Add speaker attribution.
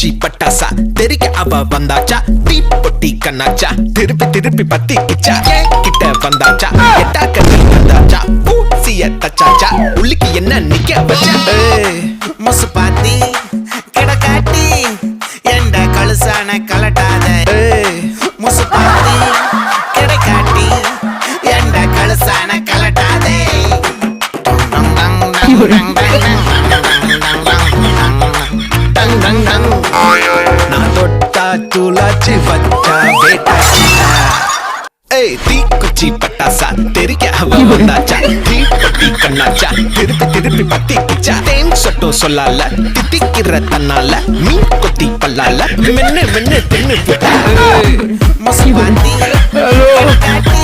Speaker 1: தீக்குச்சி பட்டாசா தெரிக்க அவ வந்தாச்சா தீ பொட்டி கண்ணாச்சா திருப்பி திருப்பி பத்தி கிச்சா கிட்ட வந்தாச்சா எட்டா கண்ணி வந்தாச்சா பூசிய தச்சாச்சா உள்ளிக்கு என்ன நிக்க வச்சா
Speaker 2: முசு பாத்தி கிடக்காட்டி எந்த கழுசான கலட்டாத முசு பாத்தி கிடக்காட்டி எந்த கழுசான கலட்டாதே
Speaker 1: நான் தொட்டா துளாச்சி வச்சா வேட்டாச்சிட்டா தீக்குச்சி பட்டாசா தெரிக்க அவ வந்தாச்சா தீ பொட்டி கண்ணாச்சா திருப்பி திருப்பி பத்தி கிச்சா தேன் சொட்டும் சொல்லால தித்திக்கிற தன்னால மீன் கொத்தி பல்லால மென்னு மென்னு தின்னு
Speaker 2: முசு பாத்தி